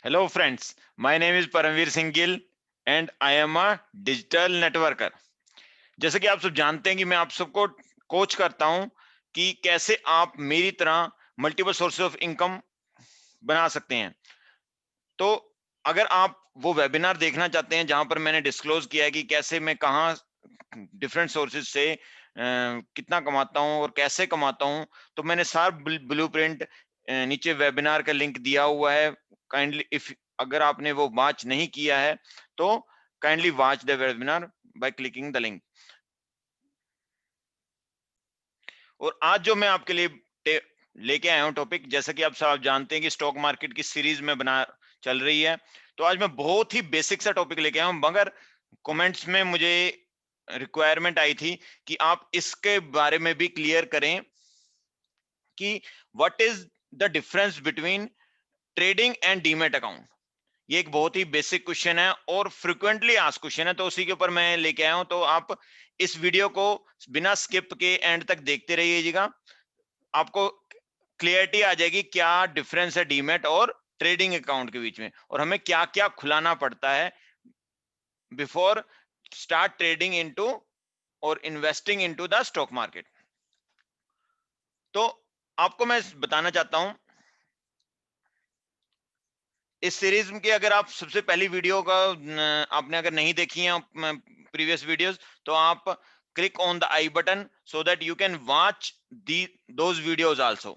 Hello friends, my name is Paramveer Singh Gill and I am a digital networker. जैसे कि आप सब जानते हैं कि मैं आप सबको कोच करता हूं कि कैसे आप मेरी तरह मल्टीपल सोर्सेज ऑफ इनकम बना सकते हैं। तो अगर आप वो वेबिनार देखना चाहते हैं जहां पर मैंने डिस्क्लोज किया है कि कैसे मैं कहाँ डिफरेंट सोर्सेज से कितना कमाता हूं और कैसे कमाता हूं, तो मैंने सारा ब्लूप्रिंट नीचे वेबिनार का लिंक दिया हुआ है। काइंडली इफ अगर आपने वो वॉच नहीं किया है तो kindly watch the webinar by clicking the link. और आज जो मैं आपके लिए लेके आया हूं टॉपिक, जैसा कि आप सब जानते हैं कि स्टॉक मार्केट की सीरीज में बना चल रही है, तो आज मैं बहुत ही बेसिक सा टॉपिक लेके आया हूं। मगर कमेंट्स में मुझे रिक्वायरमेंट आई थी कि आप इसके बारे में भी क्लियर करें कि what is the difference between trading and demat account. ये एक बहुत ही बेसिक क्वेश्चन है और फ्रिक्वेंटली आस्क क्वेश्चन है, तो उसी के ऊपर मैं लेके आया हूं। तो आप इस वीडियो को बिना स्किप के एंड तक देखते रहिएगा, आपको क्लियरिटी आ जाएगी क्या डिफरेंस है डीमेट और ट्रेडिंग अकाउंट के बीच में, और हमें क्या क्या खुलाना पड़ता है बिफोर स्टार्ट ट्रेडिंग इनटू और investing into the stock market. तो आपको मैं बताना चाहता हूं, इस सीरीज के अगर आप सबसे पहली वीडियो का आपने अगर नहीं देखी है प्रीवियस वीडियोस, तो आप click on the I button so that you can watch the those videos also.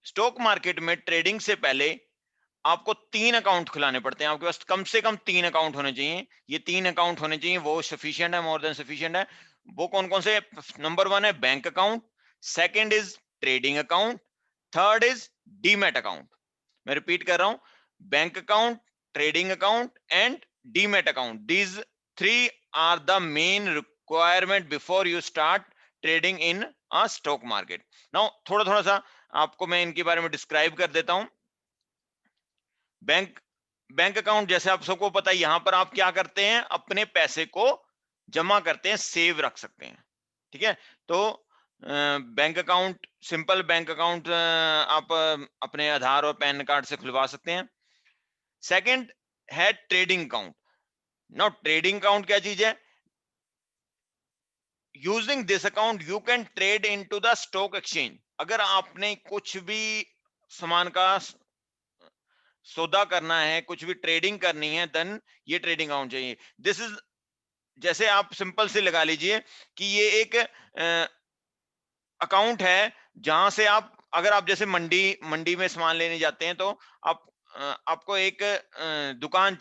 Stock market में ट्रेडिंग से पहले आपको 3 अकाउंट खुलाने पड़ते हैं। आपके पास कम से कम 3 अकाउंट होने चाहिए। ये 3 अकाउंट होने चाहिए, वो सफिशिएंट है, मोर देन सफिशिएंट है। वो कौन-कौन से? नंबर 1 है bank account, second is trading account, third is demat account. मैं रिपीट कर रहा हूं, bank account, trading account and demat account. These 3 are the main requirement before you start trading in a stock market. Now थोड़ा-थोड़ा सा आपको मैं इनके बारे में डिस्क्राइब कर देता हूं। बैंक बैंक अकाउंट, जैसे आप सबको पता है, यहां पर आप क्या करते हैं, अपने पैसे को जमा करते हैं, सेव रख सकते हैं। ठीक है, तो bank account, simple bank account आप अपने आधार और पैन कार्ड से खुलवा सकते हैं। सेकंड है trading account. Now trading account क्या चीज है? Using this account you can trade into the stock exchange. अगर आपने कुछ भी सामान का सौदा करना है, कुछ भी ट्रेडिंग करनी है, देन ये ट्रेडिंग अकाउंट चाहिए। दिस इज, जैसे आप सिंपल से लगा लीजिए कि ये एक अकाउंट है जहां से आप, अगर आप जैसे मंडी मंडी में सामान लेने जाते हैं, तो आप आपको एक दुकान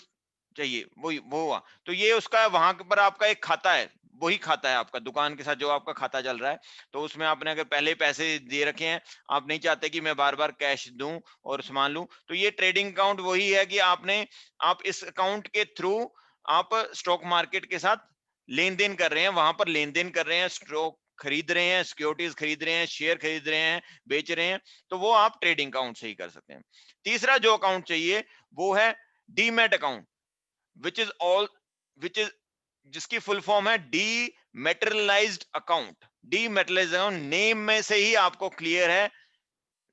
चाहिए, वो हुआ, तो ये उसका वहां पर आपका एक खाता है, वही खाता है आपका दुकान के साथ जो आपका खाता चल रहा है। तो उसमें आपने अगर पहले पैसे दे रखे हैं, आप नहीं चाहते कि मैं बार बार कैश दूं और सामान लूं, तो ये ट्रेडिंग अकाउंट वही है कि आप इस अकाउंट के थ्रू आप स्टॉक मार्केट के साथ लेन देन कर रहे हैं, वहां पर लेन देन कर रहे हैं, स्टॉक खरीद रहे हैं, सिक्योरिटीज खरीद रहे हैं, शेयर खरीद रहे हैं, बेच रहे हैं, तो वो आप ट्रेडिंग अकाउंट से ही कर सकते हैं। तीसरा जो अकाउंट चाहिए वो है demat account, which is all which is जिसकी फुल फॉर्म है डीमेटेरियलाइज्ड अकाउंट। डीमेटेरियलाइज्ड अकाउंट, नेम में से ही आपको क्लियर है,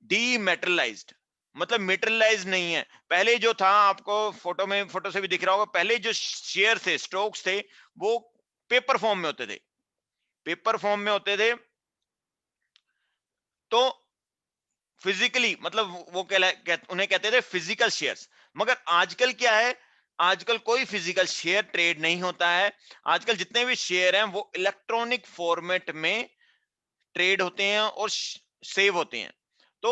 डीमेटेरियलाइज्ड मतलब मेटेरियलाइज नहीं है। पहले जो था, आपको फोटो से भी दिख रहा होगा, पहले जो शेयर थे, स्टॉक्स थे, वो पेपर फॉर्म में होते थे, पेपर फॉर्म में होते थे। तो फिजिकली मतलब उन्हें कहते थे फिजिकल शेयर्स। मगर आजकल क्या है, आजकल कोई फिजिकल शेयर ट्रेड नहीं होता है। आजकल जितने भी शेयर हैं वो इलेक्ट्रॉनिक फॉर्मेट में ट्रेड होते हैं और सेव होते हैं। तो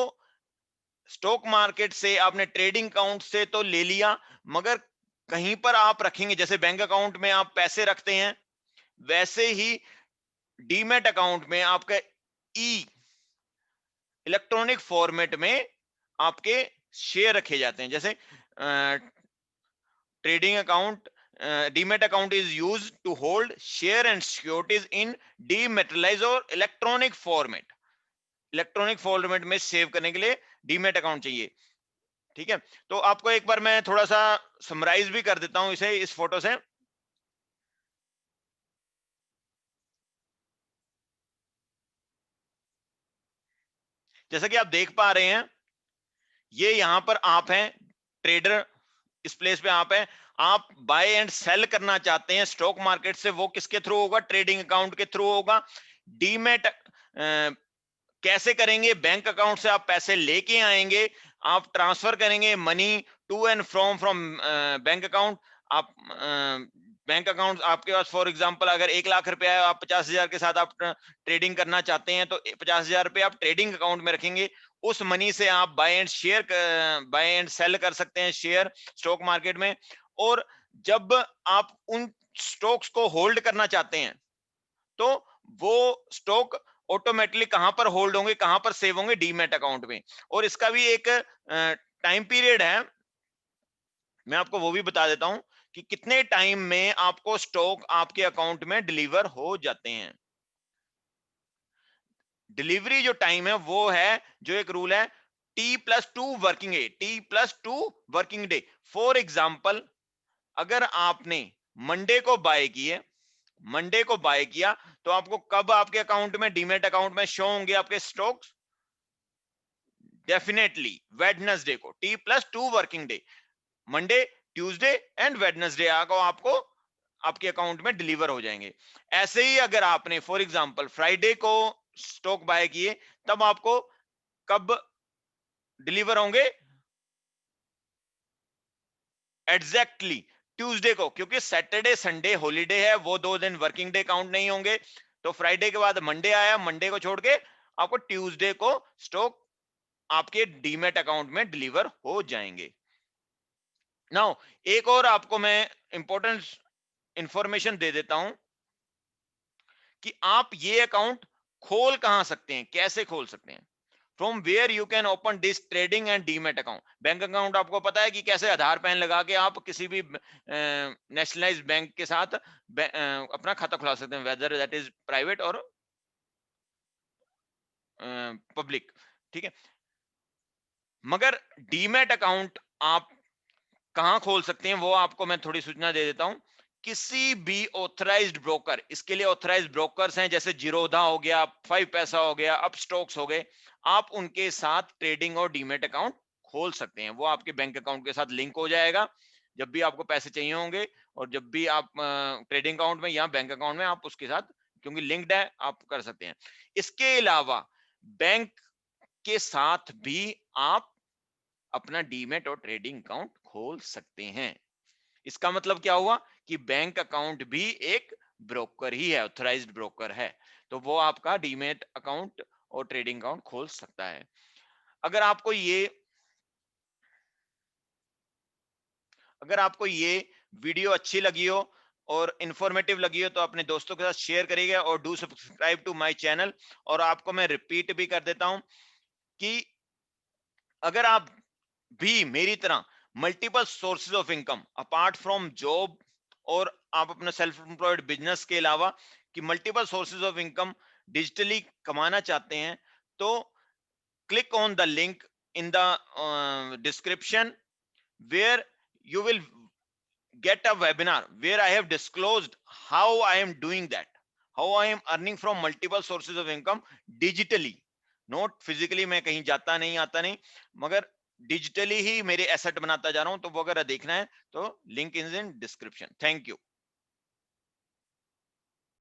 स्टॉक मार्केट से आपने ट्रेडिंग अकाउंट से तो ले लिया, मगर कहीं पर आप रखेंगे, जैसे बैंक अकाउंट में आप पैसे रखते हैं, वैसे ही डीमैट अकाउंट में आपका ई इलेक्ट्रॉनिक फॉर्मेट में आपके शेयर रखे जाते हैं। जैसे trading account, demat account is use to hold share and securities in dematerialise और इलेक्ट्रॉनिक फॉर्मेट। इलेक्ट्रॉनिक फॉर्मेट में सेव करने के लिए डीमेट अकाउंट चाहिए। ठीक है, तो आपको एक बार मैं थोड़ा सा समराइज भी कर देता हूं इसे इस फोटो से। जैसा कि आप देख पा रहे हैं, ये यहां पर आप हैं ट्रेडर, इस प्लेस पे आप हैं, आप बाय एंड सेल करना चाहते हैं स्टॉक मार्केट से, वो किसके थ्रू होगा? ट्रेडिंग अकाउंट के थ्रू होगा। डीमैट कैसे करेंगे? बैंक अकाउंट से आप पैसे लेके आएंगे, आप ट्रांसफर करेंगे money to and from bank account. आप बैंक अकाउंट आपके पास फॉर एग्जांपल अगर 1 लाख रुपया है, आप 50,000 के साथ आप ट्रेडिंग करना चाहते हैं, तो 50,000 रुपये आप ट्रेडिंग अकाउंट में रखेंगे। उस मनी से आप बाय एंड सेल कर सकते हैं शेयर स्टॉक मार्केट में। और जब आप उन स्टॉक्स को होल्ड करना चाहते हैं, तो वो स्टॉक ऑटोमेटिकली कहां पर होल्ड होंगे, कहां पर सेव होंगे? डीमैट अकाउंट में। और इसका भी एक टाइम पीरियड है, मैं आपको वो भी बता देता हूं कि कितने टाइम में आपको स्टॉक आपके अकाउंट में डिलीवर हो जाते हैं। डिलीवरी जो टाइम है वो है, जो एक रूल है, T+2 working day. For example, अगर आपने मंडे को बाय किए, मंडे को बाय किया, तो आपको कब आपके अकाउंट में, डीमेट अकाउंट में शो होंगे आपके स्टॉक्स? डेफिनेटली वेडनेसडे को। T+2 working day, Monday, Tuesday and Wednesday को आपको आपके अकाउंट में डिलीवर हो जाएंगे। ऐसे ही अगर आपने फॉर एग्जांपल फ्राइडे को स्टॉक बाय किए, तब आपको कब डिलीवर होंगे? एग्जैक्टली ट्यूसडे को, क्योंकि सैटरडे संडे हॉलीडे है, वो 2 दिन वर्किंग डे काउंट नहीं होंगे। तो फ्राइडे के बाद मंडे आया, मंडे को छोड़ के आपको ट्यूसडे को स्टॉक आपके डीमेट अकाउंट में डिलीवर हो जाएंगे। नाउ एक और आपको मैं इंपॉर्टेंट इंफॉर्मेशन दे देता हूं कि आप ये अकाउंट खोल कहां सकते हैं, कैसे खोल सकते हैं। From where you can open this trading and demat account. Bank account आपको पता है कि कैसे आधार पैन लगा के आप किसी भी नेशनलाइज्ड बैंक के साथ अपना खाता खुला सकते हैं, वेदर दैट इज प्राइवेट और पब्लिक। ठीक है, मगर डीमेट अकाउंट आप कहां खोल सकते हैं, वो आपको मैं थोड़ी सूचना दे देता हूं। किसी भी ऑथराइज्ड ब्रोकर, इसके लिए ऑथराइज्ड ब्रोकर्स हैं, जैसे जीरोधा हो गया, 5पैसा हो गया, अपस्टॉक्स हो गए। आप उनके साथ ट्रेडिंग और डीमेट अकाउंट खोल सकते हैं, वो आपके बैंक अकाउंट के साथ लिंक हो जाएगा। जब भी आपको पैसे चाहिए होंगे और जब भी आप ट्रेडिंग अकाउंट में या बैंक अकाउंट में, आप उसके साथ, क्योंकि लिंक्ड है, आप कर सकते हैं। इसके अलावा बैंक के साथ भी आप अपना डीमेट और ट्रेडिंग अकाउंट खोल सकते हैं। इसका मतलब क्या हुआ कि बैंक अकाउंट भी एक ब्रोकर ही है, ऑथराइज्ड ब्रोकर है, तो वो आपका डीमेट अकाउंट और ट्रेडिंग अकाउंट खोल सकता है। अगर आपको ये अगर आपको ये वीडियो अच्छी लगी हो और इंफॉर्मेटिव लगी हो, तो अपने दोस्तों के साथ शेयर करिएगा और do subscribe to my channel. और आपको मैं रिपीट भी कर देता हूं कि अगर आप भी मेरी तरह multiple sources of income apart from job, और आप अपना सेल्फ एम्प्लॉयड बिजनेस के अलावा कि multiple sources of income digitally कमाना चाहते हैं, तो click on the link in the description, where you will get a webinar where I have disclosed how I am doing that, how I am earning from multiple sources of income digitally, not physically। मैं कहीं जाता नहीं आता नहीं, मगर digitally ही मेरे asset बनाता जा रहा हूं। तो वो अगर देखना है तो link is in description. Thank you.